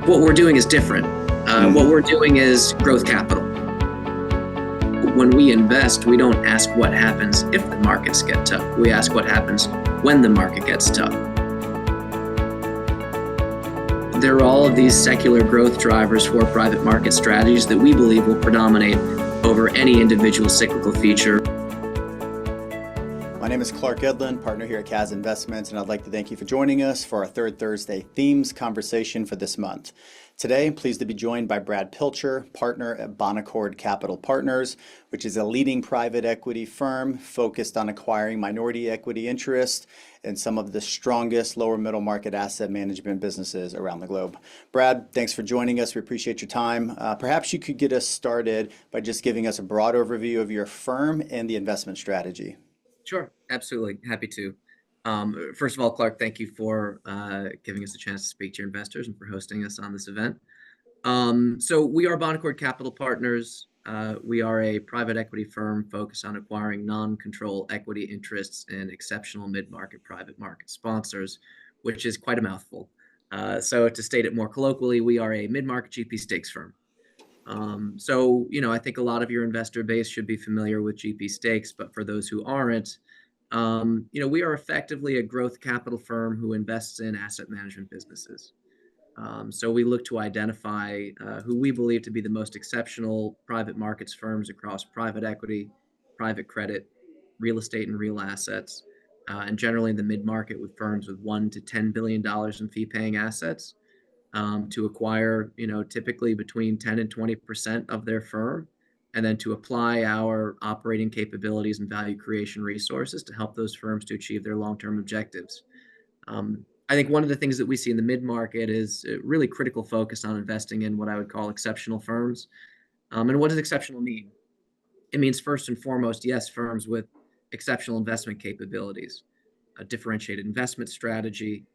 What we're doing is different. What we're doing is growth capital. When we invest, we don't ask what happens if the markets get tough. We ask what happens when the market gets tough. There are all of these secular growth drivers for private market strategies that we believe will predominate over any individual cyclical feature. My name is Clark Edlin, partner here at CAZ Investments, and I'd like to thank you for joining us for our third Thursday themes conversation for this month. Today, I'm pleased to be joined by Brad Pilcher, partner at Bonaccord Capital Partners, which is a leading private equity firm focused on acquiring minority equity interest in some of the strongest lower middle market asset management businesses around the globe. Brad, thanks for joining us. We appreciate your time. Perhaps you could get us started by just giving us a broad overview of your firm and the investment strategy. Sure, absolutely. Happy to. First of all, Clark, thank you for giving us a chance to speak to your investors and for hosting us on this event. So we are Bonaccord Capital Partners. We are a private equity firm focused on acquiring non-control equity interests in exceptional mid-market private market sponsors, which is quite a mouthful. So to state it more colloquially, we are a mid-market GP stakes firm. So, I think a lot of your investor base should be familiar with GP stakes, but for those who aren't, we are effectively a growth capital firm who invests in asset management businesses. So we look to identify who we believe to be the most exceptional private markets firms across private equity, private credit, real estate and real assets, and generally in the mid-market with firms with $1 to $10 billion in fee-paying assets. To acquire, typically between 10 and 20% of their firm, and then to apply our operating capabilities and value creation resources to help those firms to achieve their long-term objectives. I think one of the things that we see in the mid-market is a really critical focus on investing in what I would call exceptional firms. And what does exceptional mean? It means first and foremost, yes, firms with exceptional investment capabilities, a differentiated investment strategy,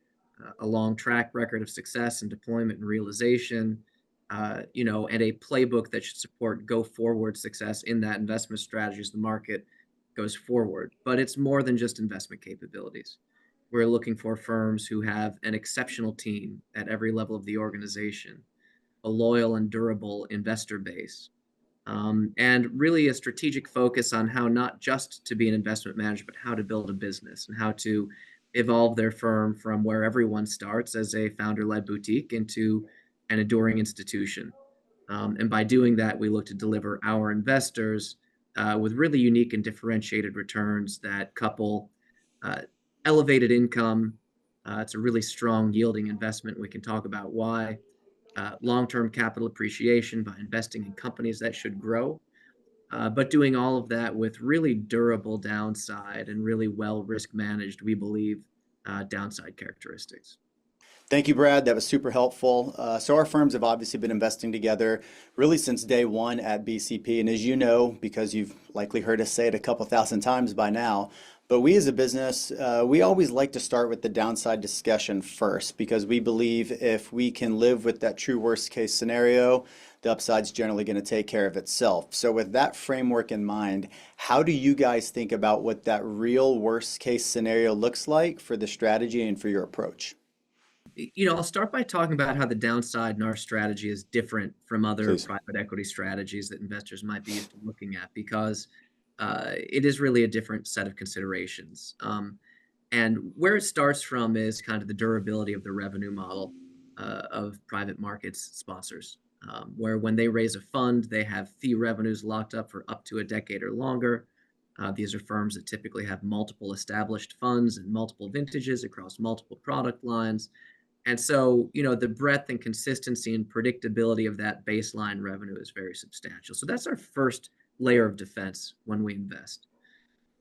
a long track record of success and deployment and realization, and a playbook that should support go-forward success in that investment strategy as the market goes forward. But it's more than just investment capabilities. We're looking for firms who have an exceptional team at every level of the organization, a loyal and durable investor base, and really a strategic focus on how not just to be an investment manager, but how to build a business and how to evolve their firm from where everyone starts as a founder-led boutique into an enduring institution. And by doing that, we look to deliver our investors with really unique and differentiated returns that couple elevated income. It's a really strong yielding investment. We can talk about why. Long-term capital appreciation by investing in companies that should grow, but doing all of that with really durable downside and really well risk managed, we believe, downside characteristics. Thank you, Brad. That was super helpful. So our firms have obviously been investing together really since day one at BCP. And as you know, because you've likely heard us say it a couple thousand times by now, but we as a business, we always like to start with the downside discussion first, because we believe if we can live with that true worst case scenario, the upside's generally going to take care of itself. So with that framework in mind, how do you guys think about what that real worst case scenario looks like for the strategy and for your approach? I'll start by talking about how the downside in our strategy is different from other Please. private equity strategies that investors might be used to looking at, because it is really a different set of considerations. And where it starts from is kind of the durability of the revenue model of private markets sponsors, where when they raise a fund, they have fee revenues locked up for up to a decade or longer. These are firms that typically have multiple established funds and multiple vintages across multiple product lines. And so, the breadth and consistency and predictability of that baseline revenue is very substantial. So that's our first layer of defense when we invest.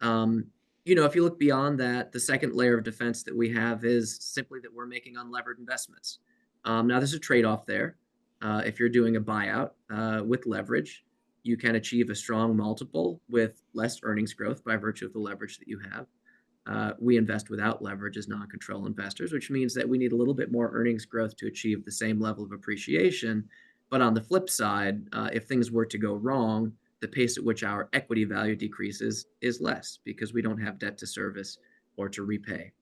If you look beyond that, the second layer of defense that we have is simply that we're making unlevered investments. Now, there's a trade-off there. If you're doing a buyout with leverage, you can achieve a strong multiple with less earnings growth by virtue of the leverage that you have. We invest without leverage as non-control investors, which means that we need a little bit more earnings growth to achieve the same level of appreciation. But on the flip side, if things were to go wrong, the pace at which our equity value decreases is less because we don't have debt to service or to repay.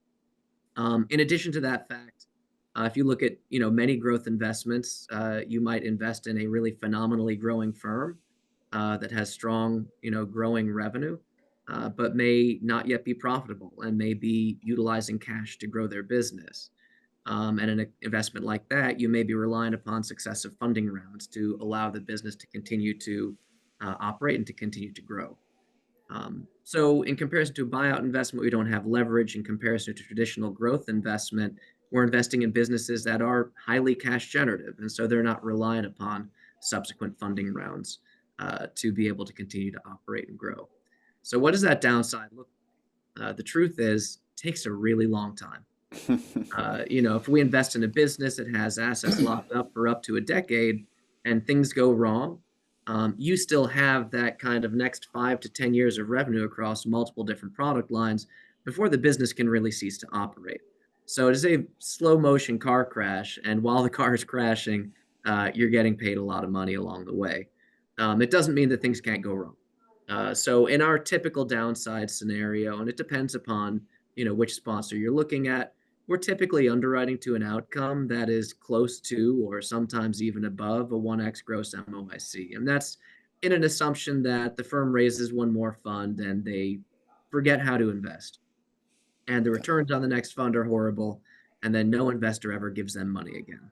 In addition to that fact, If you look at, many growth investments, you might invest in a really phenomenally growing firm that has strong, growing revenue, but may not yet be profitable and may be utilizing cash to grow their business. And in an investment like that, you may be relying upon successive funding rounds to allow the business to continue to operate and to continue to grow. So in comparison to a buyout investment, we don't have leverage. In comparison to traditional growth investment, we're investing in businesses that are highly cash generative, and so they're not reliant upon subsequent funding rounds to be able to continue to operate and grow. So what does that downside look like? The truth is, it takes a really long time. If we invest in a business that has assets locked up for up to a decade and things go wrong, you still have that kind of next 5 to 10 years of revenue across multiple different product lines before the business can really cease to operate. So it is a slow motion car crash, and while the car is crashing, you're getting paid a lot of money along the way. It doesn't mean that things can't go wrong. So in our typical downside scenario, and it depends upon which sponsor you're looking at, we're typically underwriting to an outcome that is close to or sometimes even above a 1x gross MOIC. And that's in an assumption that the firm raises one more fund and they forget how to invest. And the returns on the next fund are horrible, and then no investor ever gives them money again.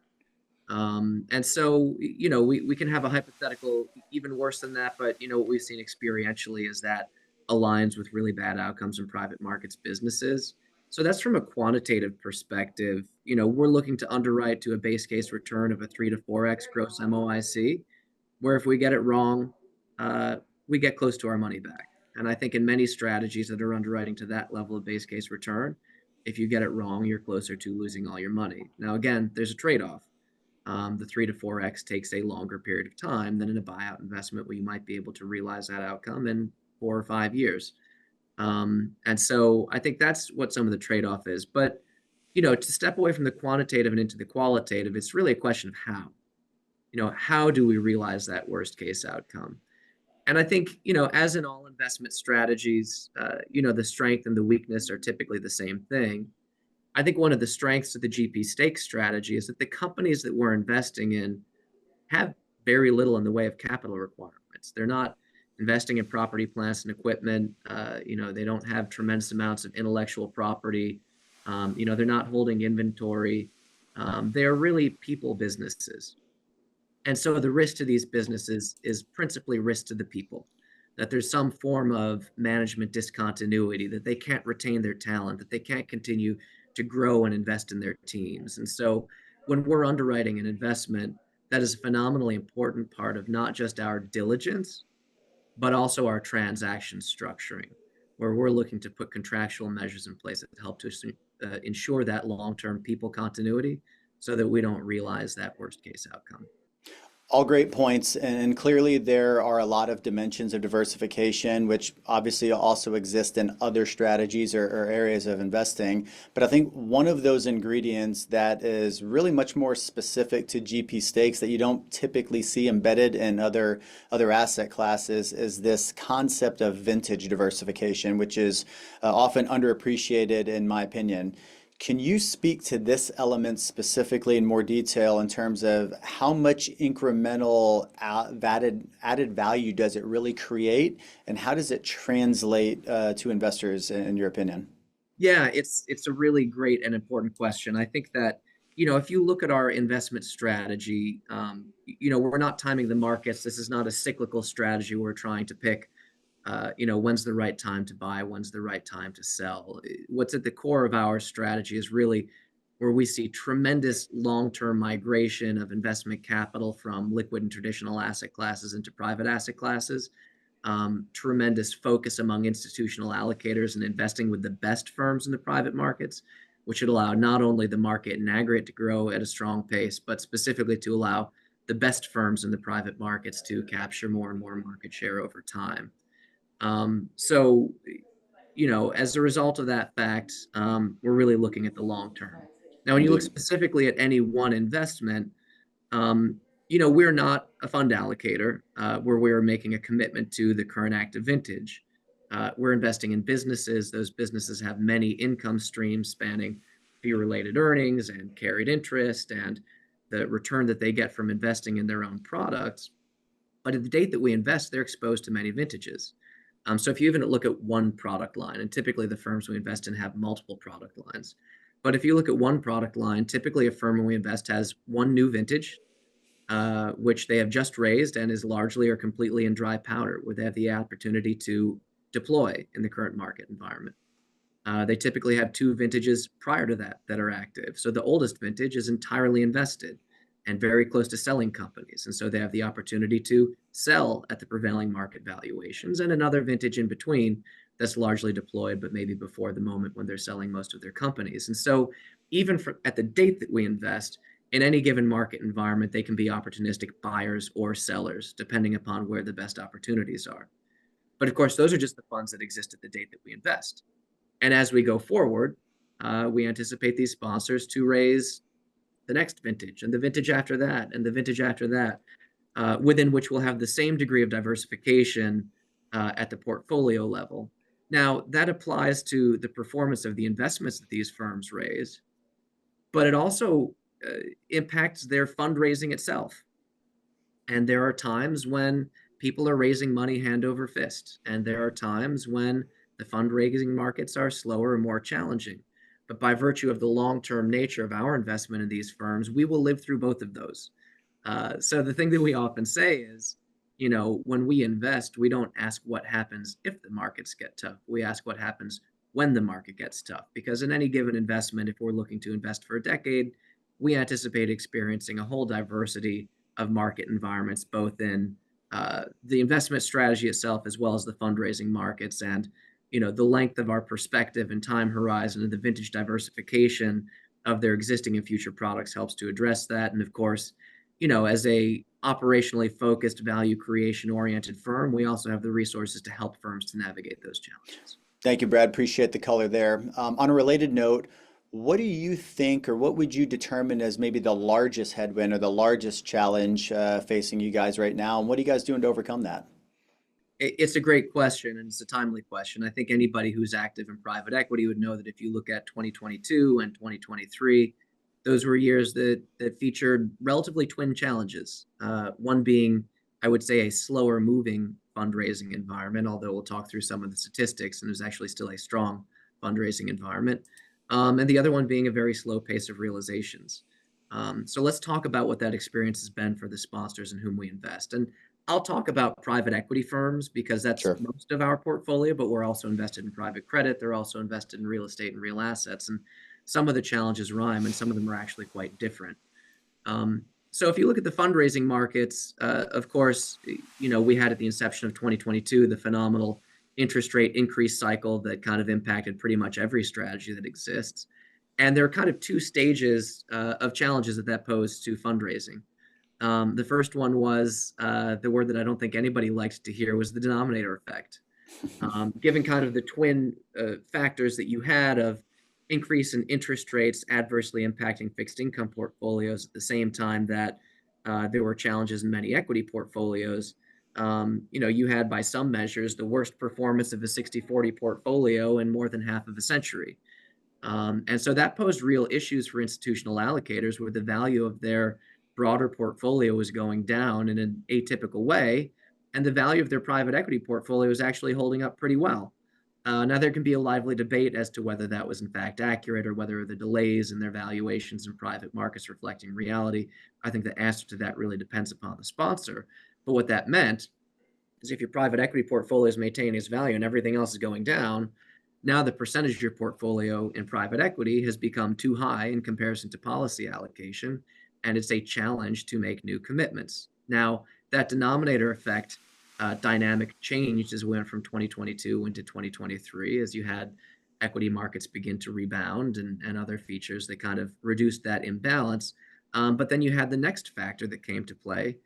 And so, we can have a hypothetical even worse than that, but what we've seen experientially is that aligns with really bad outcomes in private markets businesses. So that's from a quantitative perspective. We're looking to underwrite to a base case return of a 3 to 4x gross MOIC, where if we get it wrong, we get close to our money back. And I think in many strategies that are underwriting to that level of base case return, if you get it wrong, you're closer to losing all your money. Now, again, there's a trade-off. The 3 to 4x takes a longer period of time than in a buyout investment where you might be able to realize that outcome in 4 or 5 years. And so I think that's what some of the trade-off is. But, to step away from the quantitative and into the qualitative, it's really a question of how. How do we realize that worst case outcome? And I think, as in all investment strategies, the strength and the weakness are typically the same thing. I think one of the strengths of the GP stake strategy is that the companies that we're investing in have very little in the way of capital requirements. They're not investing in property, plants, and equipment. They don't have tremendous amounts of intellectual property. They're not holding inventory. They're really people businesses. And so the risk to these businesses is principally risk to the people, that there's some form of management discontinuity, that they can't retain their talent, that they can't continue to grow and invest in their teams. And so when we're underwriting an investment, that is a phenomenally important part of not just our diligence, but also our transaction structuring, where we're looking to put contractual measures in place that help to ensure that long-term people continuity so that we don't realize that worst case outcome. All great points, and clearly there are a lot of dimensions of diversification, which obviously also exist in other strategies or areas of investing. But I think one of those ingredients that is really much more specific to GP stakes that you don't typically see embedded in other asset classes is this concept of vintage diversification, which is often underappreciated in my opinion. Can you speak to this element specifically in more detail in terms of how much incremental added value does it really create, and how does it translate to investors in your opinion? Yeah, it's a really great and important question. I think that, if you look at our investment strategy, we're not timing the markets. This is not a cyclical strategy. We're trying to pick when's the right time to buy, when's the right time to sell. What's at the core of our strategy is really where we see tremendous long-term migration of investment capital from liquid and traditional asset classes into private asset classes, tremendous focus among institutional allocators and investing with the best firms in the private markets, which should allow not only the market in aggregate to grow at a strong pace, but specifically to allow the best firms in the private markets to capture more and more market share over time. So, as a result of that fact, we're really looking at the long term. Now, when you look Indeed. specifically at any one investment, we're not a fund allocator where we're making a commitment to the current active vintage. We're investing in businesses. Those businesses have many income streams spanning fee-related earnings and carried interest and the return that they get from investing in their own products. But at the date that we invest, they're exposed to many vintages. So if you even look at one product line, and typically the firms we invest in have multiple product lines, but if you look at one product line, typically a firm we invest has one new vintage, which they have just raised and is largely or completely in dry powder, where they have the opportunity to deploy in the current market environment. They typically have two vintages prior to that that are active. So the oldest vintage is entirely invested and very close to selling companies. And so they have the opportunity to sell at the prevailing market valuations, and another vintage in between that's largely deployed, but maybe before the moment when they're selling most of their companies. And so even at the date that we invest, in any given market environment, they can be opportunistic buyers or sellers, depending upon where the best opportunities are. But of course, those are just the funds that exist at the date that we invest. And as we go forward, we anticipate these sponsors to raise the next vintage and the vintage after that and the vintage after that, within which we'll have the same degree of diversification at the portfolio level. Now, that applies to the performance of the investments that these firms raise, but it also impacts their fundraising itself. And there are times when people are raising money hand over fist, and there are times when the fundraising markets are slower and more challenging. But by virtue of the long-term nature of our investment in these firms, we will live through both of those. So the thing that we often say is, when we invest, we don't ask what happens if the markets get tough. We ask what happens when the market gets tough. Because in any given investment, if we're looking to invest for a decade, we anticipate experiencing a whole diversity of market environments, both in the investment strategy itself as well as the fundraising markets. And the length of our perspective and time horizon and the vintage diversification of their existing and future products helps to address that. And of course, as a operationally focused, value creation oriented firm, we also have the resources to help firms to navigate those challenges. Thank you, Brad. Appreciate the color there. On a related note, what do you think, or what would you determine as maybe the largest headwind or the largest challenge facing you guys right now? And what are you guys doing to overcome that? It's a great question, and it's a timely question. I think anybody who's active in private equity would know that if you look at 2022 and 2023, those were years that featured relatively twin challenges. One being, I would say, a slower moving fundraising environment, although we'll talk through some of the statistics, and there's actually still a strong fundraising environment. And the other one being a very slow pace of realizations. So let's talk about what that experience has been for the sponsors in whom we invest. And I'll talk about private equity firms because that's Sure. most of our portfolio, but we're also invested in private credit. They're also invested in real estate and real assets. And some of the challenges rhyme and some of them are actually quite different. So if you look at the fundraising markets, of course, we had at the inception of 2022, the phenomenal interest rate increase cycle that kind of impacted pretty much every strategy that exists. And there are kind of two stages of challenges that posed to fundraising. The first one was the word that I don't think anybody liked to hear was the denominator effect. Given kind of the twin factors that you had of increase in interest rates adversely impacting fixed income portfolios at the same time that there were challenges in many equity portfolios, you had by some measures the worst performance of a 60-40 portfolio in more than half of a century. And so that posed real issues for institutional allocators where the value of their broader portfolio was going down in an atypical way, and the value of their private equity portfolio is actually holding up pretty well. Now, there can be a lively debate as to whether that was in fact accurate or whether the delays in their valuations in private markets reflecting reality. I think the answer to that really depends upon the sponsor. But what that meant is if your private equity portfolio is maintaining its value and everything else is going down, now the percentage of your portfolio in private equity has become too high in comparison to policy allocation, and it's a challenge to make new commitments. Now, that denominator effect dynamic changed as we went from 2022 into 2023, as you had equity markets begin to rebound and other features that kind of reduced that imbalance. But then you had the next factor that came to play,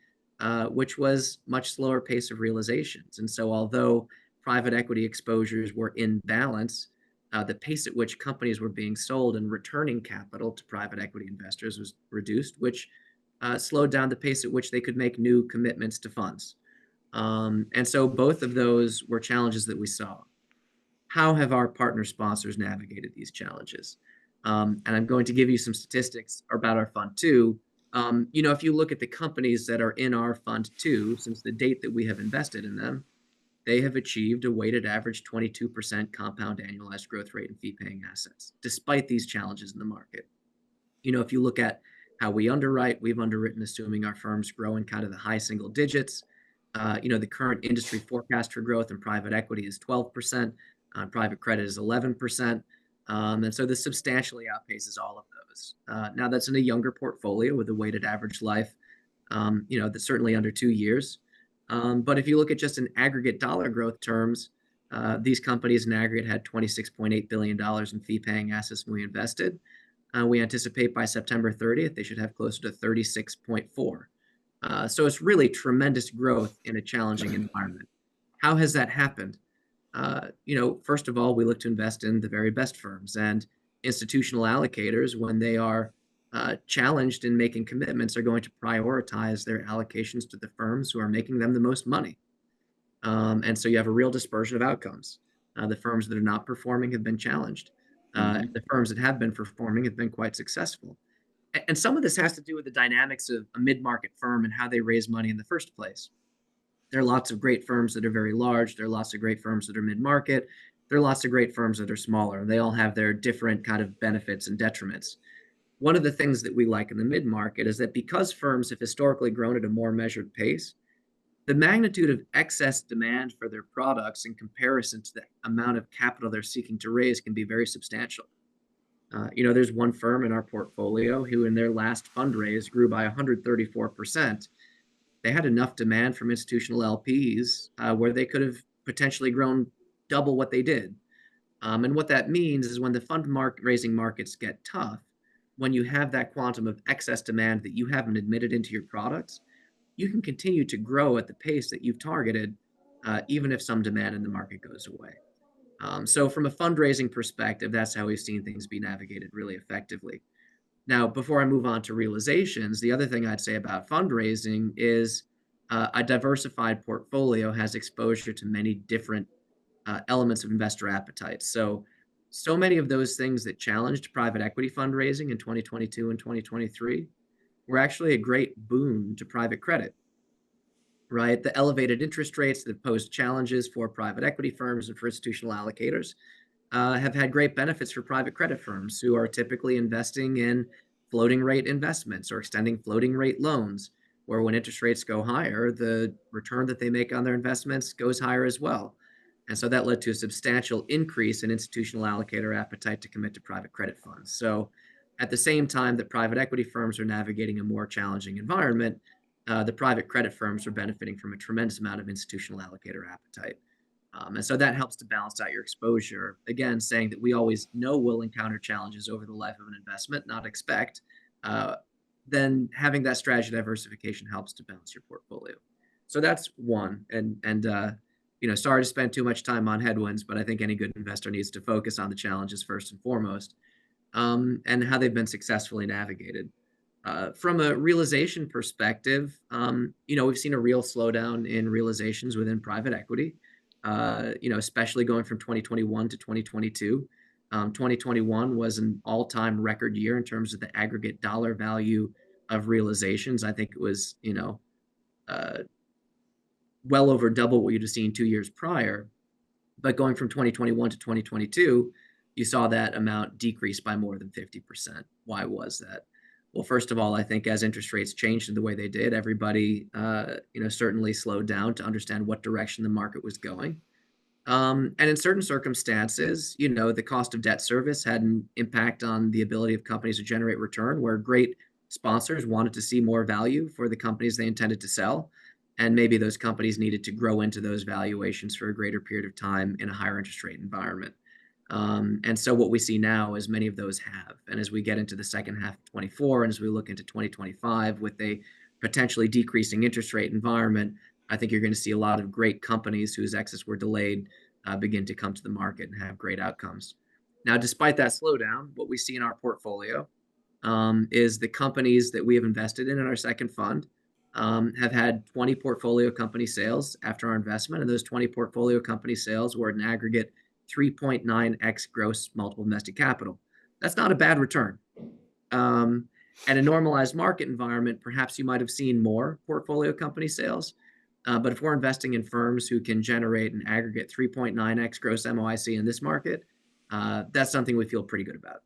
which was much slower pace of realizations. And so although private equity exposures were in balance, the pace at which companies were being sold and returning capital to private equity investors was reduced, which slowed down the pace at which they could make new commitments to funds. And so both of those were challenges that we saw. How have our partner sponsors navigated these challenges? And I'm going to give you some statistics about our fund two. If you look at the companies that are in our fund two, since the date that we have invested in them, they have achieved a weighted average 22% compound annualized growth rate in fee-paying assets, despite these challenges in the market. If you look at how we underwrite, we've underwritten assuming our firms grow in kind of the high single digits. The current industry forecast for growth in private equity is 12%, private credit is 11%. And so this substantially outpaces all of those. Now, that's in a younger portfolio with a weighted average life, that's certainly under 2 years. But if you look at just in aggregate dollar growth terms, these companies in aggregate had $26.8 billion in fee-paying assets when we invested. We anticipate by September 30th, they should have closer to 36.4. So it's really tremendous growth in a challenging environment. How has that happened? First of all, we look to invest in the very best firms, and institutional allocators, when they are challenged in making commitments, are going to prioritize their allocations to the firms who are making them the most money. And so you have a real dispersion of outcomes. The firms that are not performing have been challenged. The firms that have been performing have been quite successful. And some of this has to do with the dynamics of a mid-market firm and how they raise money in the first place. There are lots of great firms that are very large. There are lots of great firms that are mid-market. There are lots of great firms that are smaller. And they all have their different kind of benefits and detriments. One of the things that we like in the mid-market is that because firms have historically grown at a more measured pace, the magnitude of excess demand for their products in comparison to the amount of capital they're seeking to raise can be very substantial. There's one firm in our portfolio who in their last fundraise grew by 134%. They had enough demand from institutional LPs where they could have potentially grown double what they did. And what that means is when the raising markets get tough, when you have that quantum of excess demand that you haven't admitted into your products, you can continue to grow at the pace that you've targeted, even if some demand in the market goes away. So from a fundraising perspective, that's how we've seen things be navigated really effectively. Now, before I move on to realizations, the other thing I'd say about fundraising is a diversified portfolio has exposure to many different elements of investor appetite. So many of those things that challenged private equity fundraising in 2022 and 2023 were actually a great boon to private credit, right? The elevated interest rates that posed challenges for private equity firms and for institutional allocators have had great benefits for private credit firms who are typically investing in floating rate investments or extending floating rate loans, where when interest rates go higher, the return that they make on their investments goes higher as well. And so that led to a substantial increase in institutional allocator appetite to commit to private credit funds. So at the same time that private equity firms are navigating a more challenging environment, the private credit firms are benefiting from a tremendous amount of institutional allocator appetite. And so that helps to balance out your exposure. Again, saying that we always know we'll encounter challenges over the life of an investment, not expect. Then having that strategy diversification helps to balance your portfolio. So that's one. And sorry to spend too much time on headwinds, but I think any good investor needs to focus on the challenges first and foremost, and how they've been successfully navigated. From a realization perspective, we've seen a real slowdown in realizations within private equity. Especially going from 2021 to 2022. 2021 was an all-time record year in terms of the aggregate dollar value of realizations. I think it was, well over double what you'd have seen 2 years prior. But going from 2021 to 2022, you saw that amount decrease by more than 50%. Why was that? Well, first of all, I think as interest rates changed in the way they did, everybody, certainly slowed down to understand what direction the market was going. And in certain circumstances, the cost of debt service had an impact on the ability of companies to generate return, where great sponsors wanted to see more value for the companies they intended to sell. And maybe those companies needed to grow into those valuations for a greater period of time in a higher interest rate environment. And so what we see now is many of those have. And as we get into the second half of 24 and as we look into 2025 with a potentially decreasing interest rate environment, I think you're going to see a lot of great companies whose exits were delayed begin to come to the market and have great outcomes. Now, despite that slowdown, what we see in our portfolio is the companies that we have invested in our second fund have had 20 portfolio company sales after our investment. And those 20 portfolio company sales were an aggregate 3.9x gross multiple invested capital. That's not a bad return. Um, at a normalized market environment, perhaps you might have seen more portfolio company sales. But if we're investing in firms who can generate an aggregate 3.9x gross MOIC in this market, that's something we feel pretty good about.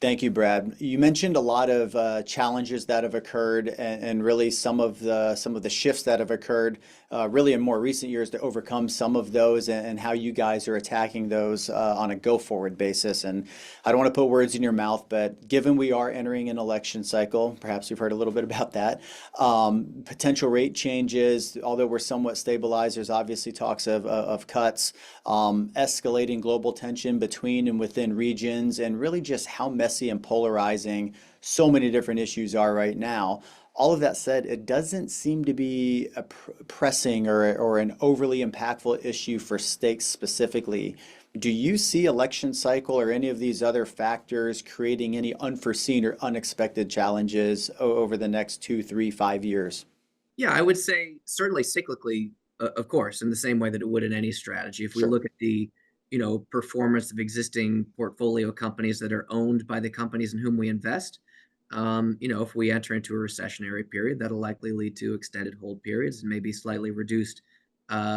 Thank you, Brad. You mentioned a lot of challenges that have occurred, and really some of the shifts that have occurred, really in more recent years to overcome some of those, and how you guys are attacking those on a go-forward basis. And I don't want to put words in your mouth, but given we are entering an election cycle, perhaps you've heard a little bit about that. Potential rate changes, although we're somewhat stabilized, there's obviously talks of cuts, escalating global tension between and within regions, and really just how messy and polarizing so many different issues are right now. All of that said, it doesn't seem to be a pressing or an overly impactful issue for stakes specifically. Do you see election cycle or any of these other factors creating any unforeseen or unexpected challenges over the next 2, 3, 5 years? Yeah, I would say certainly cyclically, of course, in the same way that it would in any strategy. If we Sure. look at the, performance of existing portfolio companies that are owned by the companies in whom we invest, if we enter into a recessionary period, that'll likely lead to extended hold periods and maybe slightly reduced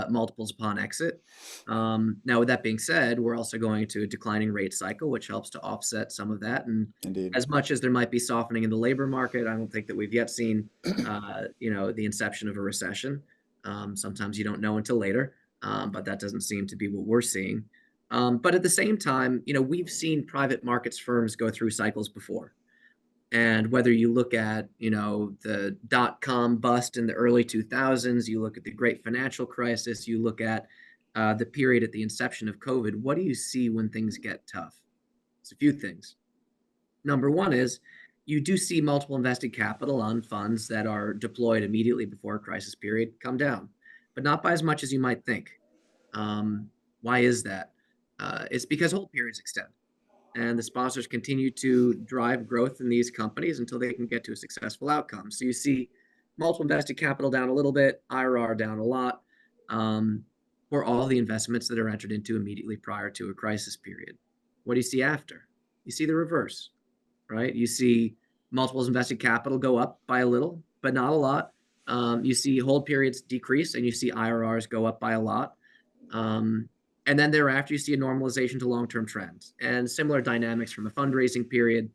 multiples upon exit. Now, with that being said, we're also going to a declining rate cycle, which helps to offset some of that. And Indeed. as much as there might be softening in the labor market, I don't think that we've yet seen the inception of a recession. Sometimes you don't know until later, but that doesn't seem to be what we're seeing. But at the same time, we've seen private markets firms go through cycles before. And whether you look at, the dot-com bust in the early 2000s, you look at the great financial crisis, you look at the period at the inception of COVID, what do you see when things get tough? It's a few things. Number one is you do see multiple invested capital on funds that are deployed immediately before a crisis period come down, but not by as much as you might think. Why is that? It's because hold periods extend, and the sponsors continue to drive growth in these companies until they can get to a successful outcome. So you see multiple invested capital down a little bit, IRR down a lot, for all the investments that are entered into immediately prior to a crisis period. What do you see after? You see the reverse, right? You see multiples invested capital go up by a little, but not a lot. You see hold periods decrease, and you see IRRs go up by a lot. And then thereafter, you see a normalization to long-term trends and similar dynamics from a fundraising period.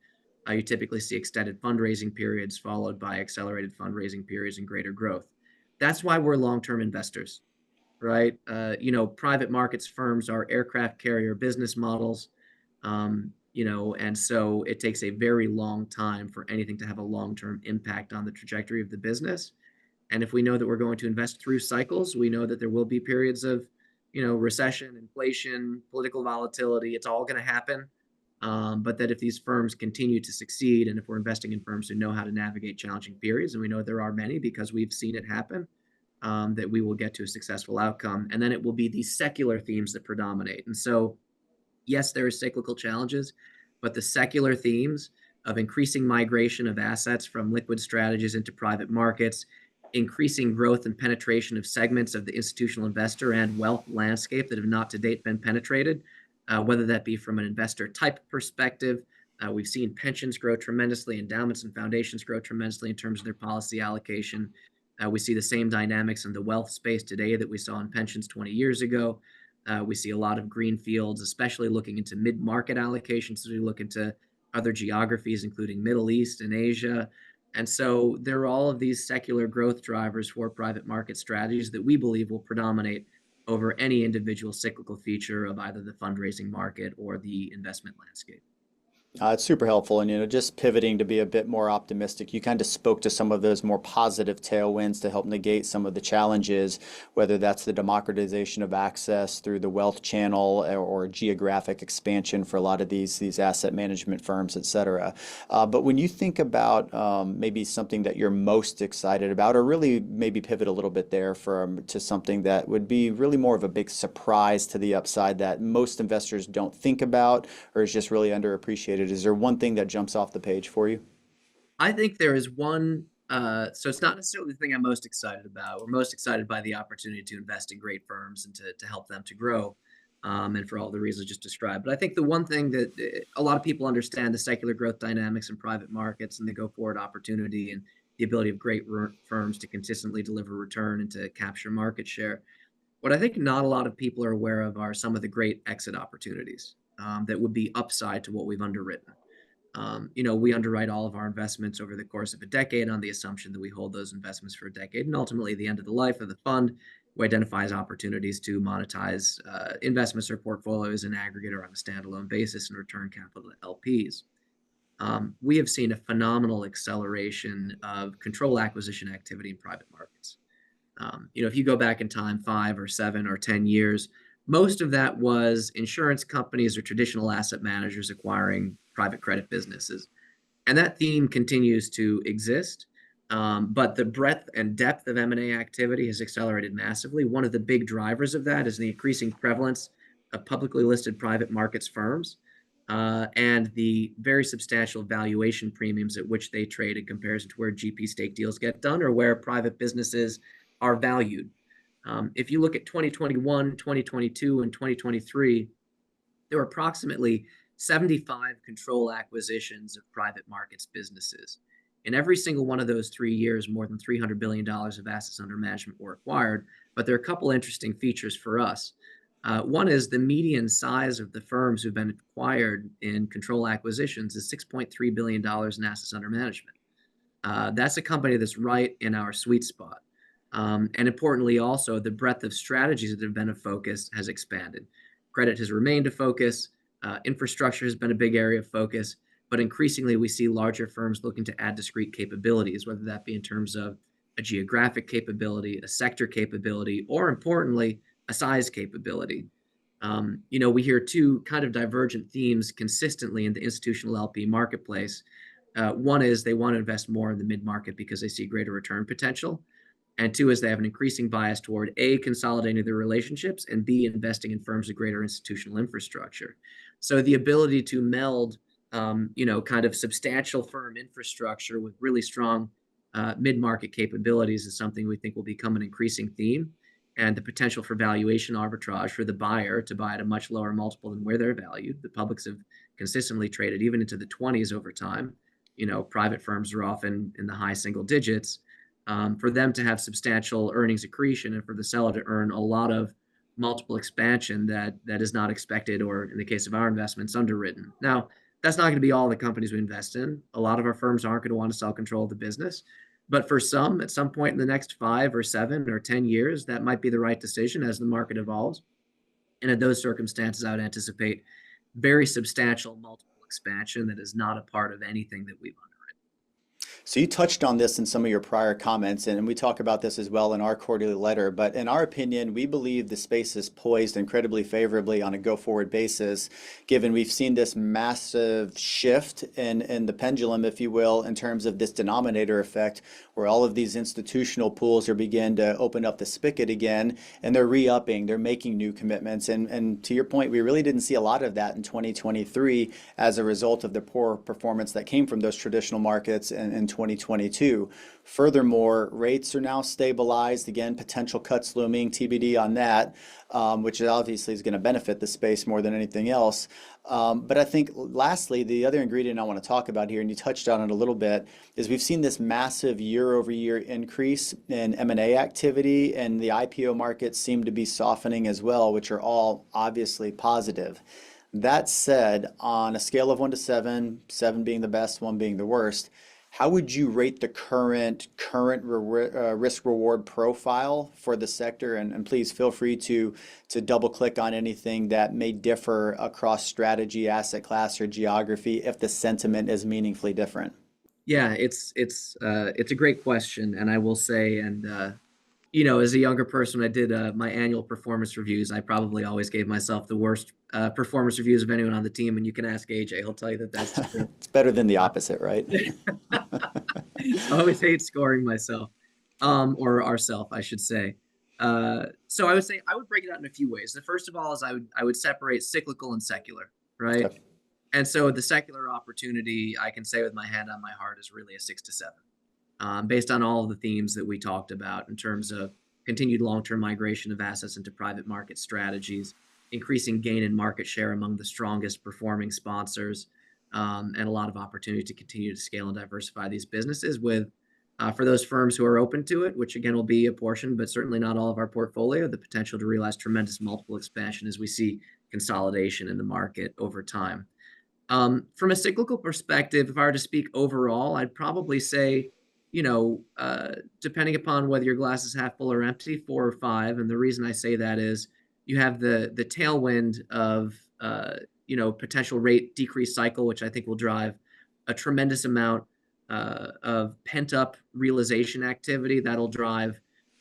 You typically see extended fundraising periods followed by accelerated fundraising periods and greater growth. That's why we're long-term investors, right? Private markets firms are aircraft carrier business models, and so it takes a very long time for anything to have a long-term impact on the trajectory of the business. And if we know that we're going to invest through cycles, we know that there will be periods of, recession, inflation, political volatility. It's all going to happen. But that if these firms continue to succeed, and if we're investing in firms who know how to navigate challenging periods, and we know there are many because we've seen it happen, that we will get to a successful outcome. And then it will be these secular themes that predominate. And so, yes, there are cyclical challenges, but the secular themes of increasing migration of assets from liquid strategies into private markets, increasing growth and penetration of segments of the institutional investor and wealth landscape that have not to date been penetrated, whether that be from an investor type perspective. We've seen pensions grow tremendously, endowments and foundations grow tremendously in terms of their policy allocation. We see the same dynamics in the wealth space today that we saw in pensions 20 years ago. We see a lot of green fields, especially looking into mid-market allocations as we look into other geographies, including Middle East and Asia. And so there are all of these secular growth drivers for private market strategies that we believe will predominate over any individual cyclical feature of either the fundraising market or the investment landscape. It's super helpful. And, just pivoting to be a bit more optimistic, you kind of spoke to some of those more positive tailwinds to help negate some of the challenges, whether that's the democratization of access through the wealth channel or geographic expansion for a lot of these asset management firms, et cetera. But when you think about maybe something that you're most excited about, or really maybe pivot a little bit there to something that would be really more of a big surprise to the upside that most investors don't think about or is just really underappreciated. Is there one thing that jumps off the page for you? I think there is one, so it's not necessarily the thing I'm most excited about. We're most excited by the opportunity to invest in great firms and to help them to grow. and for all the reasons just described. But I think the one thing that a lot of people understand, the secular growth dynamics in private markets and the go forward opportunity and the ability of great firms to consistently deliver return and to capture market share. What I think not a lot of people are aware of are some of the great exit opportunities that would be upside to what we've underwritten. We underwrite all of our investments over the course of a decade on the assumption that we hold those investments for a decade. And ultimately, the end of the life of the fund, we identifies opportunities to monetize investments or portfolios in aggregate or on a standalone basis and return capital to LPs. We have seen a phenomenal acceleration of control acquisition activity in private markets. If you go back in time 5 or 7 or 10 years, most of that was insurance companies or traditional asset managers acquiring private credit businesses. And that theme continues to exist. But the breadth and depth of M&A activity has accelerated massively. One of the big drivers of that is the increasing prevalence of publicly listed private markets firms and the very substantial valuation premiums at which they trade in comparison to where GP stake deals get done or where private businesses are valued. If you look at 2021, 2022, and 2023, there were approximately 75 control acquisitions of private markets businesses. In every single one of those 3 years, more than $300 billion of assets under management were acquired. But there are a couple interesting features for us. One is the median size of the firms who've been acquired in control acquisitions is $6.3 billion in assets under management. That's a company that's right in our sweet spot. And importantly, also, the breadth of strategies that have been a focus has expanded. Credit has remained a focus. Infrastructure has been a big area of focus. But increasingly, we see larger firms looking to add discrete capabilities, whether that be in terms of a geographic capability, a sector capability, or importantly, a size capability. We hear two kind of divergent themes consistently in the institutional LP marketplace. One is they want to invest more in the mid-market because they see greater return potential. And two is they have an increasing bias toward A, consolidating their relationships, and B, investing in firms with greater institutional infrastructure. So the ability to meld, kind of substantial firm infrastructure with really strong mid-market capabilities is something we think will become an increasing theme. And the potential for valuation arbitrage for the buyer to buy at a much lower multiple than where they're valued. The publics have consistently traded even into the 20s over time. Private firms are often in the high single digits. For them to have substantial earnings accretion and for the seller to earn a lot of multiple expansion that is not expected, or in the case of our investments, underwritten. Now, that's not going to be all the companies we invest in. A lot of our firms aren't going to want to sell control of the business. But for some, at some point in the next 5 or 7 or 10 years, that might be the right decision as the market evolves. And in those circumstances, I would anticipate very substantial multiple expansion that is not a part of anything that we've underwritten. So you touched on this in some of your prior comments, and we talk about this as well in our quarterly letter. But in our opinion, we believe the space is poised incredibly favorably on a go-forward basis, given we've seen this massive shift in the pendulum, if you will, in terms of this denominator effect, where all of these institutional pools are beginning to open up the spigot again, and they're re-upping, they're making new commitments. And to your point, we really didn't see a lot of that in 2023 as a result of the poor performance that came from those traditional markets in 2022. Furthermore, rates are now stabilized. Again, potential cuts looming, TBD on that, which obviously is going to benefit the space more than anything else. But I think lastly, the other ingredient I want to talk about here, and you touched on it a little bit, is we've seen this massive year-over-year increase in M&A activity, and the IPO markets seem to be softening as well, which are all obviously positive. That said, on a scale of 1 to 7, 7 being the best, 1 being the worst, how would you rate the current risk-reward profile for the sector? And please feel free to double-click on anything that may differ across strategy, asset class, or geography if the sentiment is meaningfully different. Yeah, it's a great question, and I will say, as a younger person, when I did my annual performance reviews, I probably always gave myself the worst performance reviews of anyone on the team, and you can ask AJ; he'll tell you that that's true. It's better than the opposite, right? I always hate scoring myself, or ourself, I should say. So I would say I would break it out in a few ways. The first of all is I would separate cyclical and secular, right? Okay. And so the secular opportunity, I can say with my hand on my heart, is really a 6 to 7, based on all of the themes that we talked about in terms of continued long-term migration of assets into private market strategies, increasing gain in market share among the strongest performing sponsors, and a lot of opportunity to continue to scale and diversify these businesses with, for those firms who are open to it, which again will be a portion, but certainly not all of our portfolio, the potential to realize tremendous multiple expansion as we see consolidation in the market over time. From a cyclical perspective, if I were to speak overall, I'd probably say, depending upon whether your glass is half full or empty, 4 or 5. And the reason I say that is you have the tailwind of potential rate decrease cycle, which I think will drive a tremendous amount of pent up realization activity that'll drive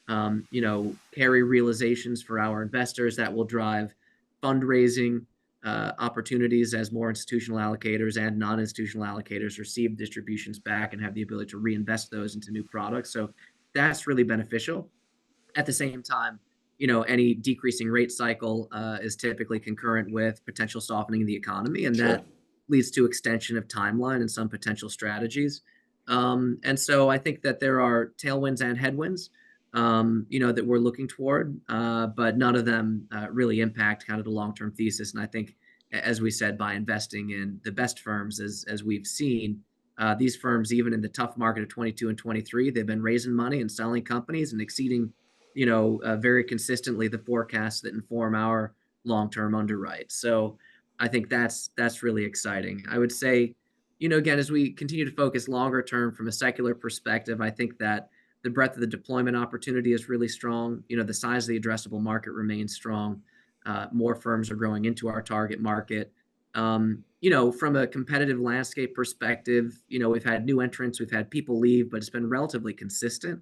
carry realizations for our investors, that will drive fundraising opportunities as more institutional allocators and non-institutional allocators receive distributions back and have the ability to reinvest those into new products. So that's really beneficial. At the same time, any decreasing rate cycle is typically concurrent with potential softening of the economy, and Sure. that leads to extension of timeline in some potential strategies. And so I think that there are tailwinds and headwinds, that we're looking toward, but none of them really impact kind of the long-term thesis. And I think, as we said, by investing in the best firms, as we've seen, these firms, even in the tough market of 22 and 23, they've been raising money and selling companies and exceeding, very consistently the forecasts that inform our long-term underwrite. So I think that's really exciting. I would say, again, as we continue to focus longer term from a secular perspective, I think that the breadth of the deployment opportunity is really strong. The size of the addressable market remains strong. More firms are growing into our target market. From a competitive landscape perspective, we've had new entrants, we've had people leave, but it's been relatively consistent.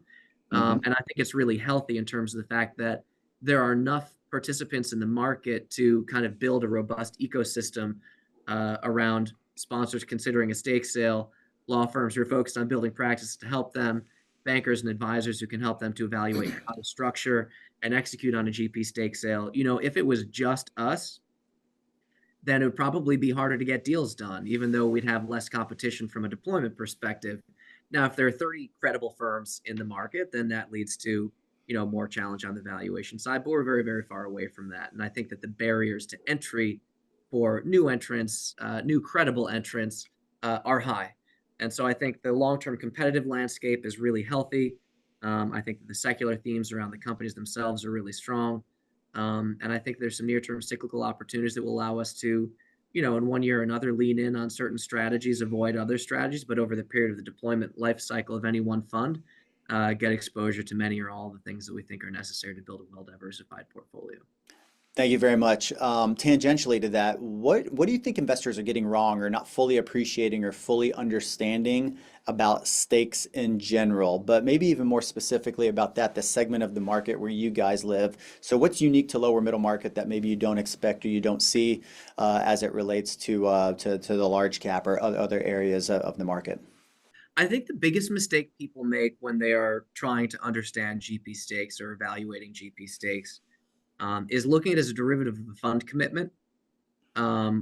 Mm-hmm. And I think it's really healthy in terms of the fact that there are enough participants in the market to kind of build a robust ecosystem around sponsors considering a stake sale, law firms who are focused on building practices to help them, bankers and advisors who can help them to evaluate how to structure and execute on a GP stake sale. If it was just us, then it would probably be harder to get deals done, even though we'd have less competition from a deployment perspective. Now, if there are 30 credible firms in the market, then that leads to, more challenge on the valuation side, but we're very, very far away from that. And I think that the barriers to entry for new entrants, new credible entrants, are high. And so I think the long-term competitive landscape is really healthy. I think that the secular themes around the companies themselves are really strong. And I think there's some near-term cyclical opportunities that will allow us to, in one year or another, lean in on certain strategies, avoid other strategies, but over the period of the deployment life cycle of any one fund, get exposure to many or all of the things that we think are necessary to build a well-diversified portfolio. Thank you very much. Tangentially to that, what do you think investors are getting wrong or not fully appreciating or fully understanding about stakes in general, but maybe even more specifically about that, the segment of the market where you guys live? So what's unique to lower middle market that maybe you don't expect or you don't see as it relates to the large cap or other areas of the market? I think the biggest mistake people make when they are trying to understand GP stakes or evaluating GP stakes is looking at it as a derivative of a fund commitment,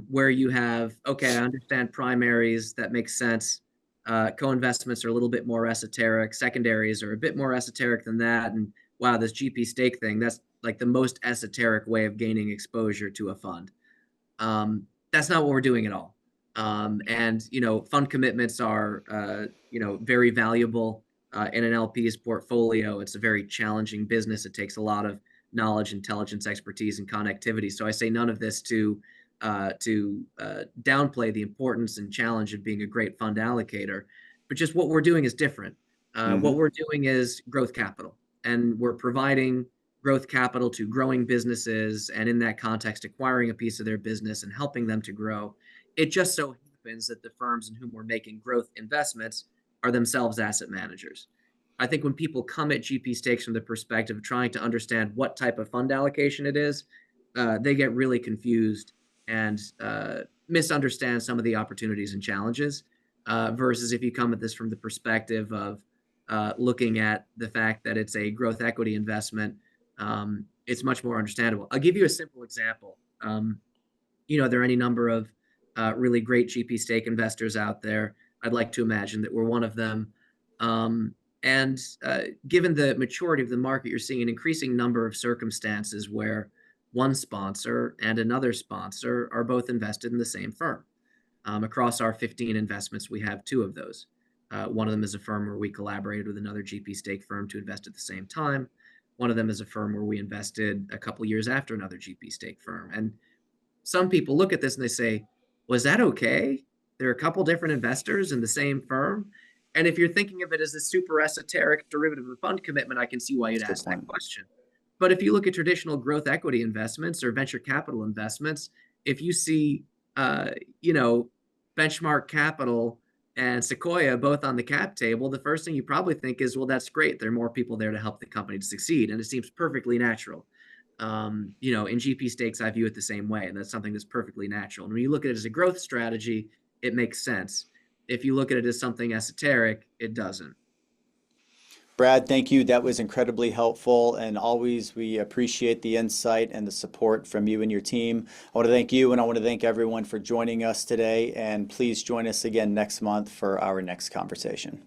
where you have, okay, I understand primaries, that makes sense. Co-investments are a little bit more esoteric. Secondaries are a bit more esoteric than that. And wow, this GP stake thing, that's like the most esoteric way of gaining exposure to a fund. That's not what we're doing at all. And fund commitments are, very valuable in an LP's portfolio. It's a very challenging business. It takes a lot of knowledge, intelligence, expertise, and connectivity. So I say none of this to downplay the importance and challenge of being a great fund allocator, but just what we're doing is different. What we're doing is growth capital, and we're providing growth capital to growing businesses, and in that context, acquiring a piece of their business and helping them to grow. It just so happens that the firms in whom we're making growth investments are themselves asset managers. I think when people come at GP stakes from the perspective of trying to understand what type of fund allocation it is, they get really confused and misunderstand some of the opportunities and challenges, versus if you come at this from the perspective of looking at the fact that it's a growth equity investment, it's much more understandable. I'll give you a simple example. There are any number of really great GP stake investors out there. I'd like to imagine that we're one of them. And given the maturity of the market, you're seeing an increasing number of circumstances where one sponsor and another sponsor are both invested in the same firm. Across our 15 investments, we have two of those. One of them is a firm where we collaborated with another GP stake firm to invest at the same time. One of them is a firm where we invested a couple years after another GP stake firm. And some people look at this and they say, was that okay? There are a couple different investors in the same firm. And if you're thinking of it as a super esoteric derivative of a fund commitment, I can see why you'd That's a good ask that point. question. But if you look at traditional growth equity investments or venture capital investments, if you see, uh, you know, Benchmark Capital and Sequoia both on the cap table, the first thing you probably think is, well, that's great. There are more people there to help the company to succeed. And it seems perfectly natural. In GP stakes, I view it the same way. And that's something that's perfectly natural. And when you look at it as a growth strategy, it makes sense. If you look at it as something esoteric, it doesn't. Brad, thank you. That was incredibly helpful. And always, we appreciate the insight and the support from you and your team. I want to thank you, and I want to thank everyone for joining us today. And please join us again next month for our next conversation.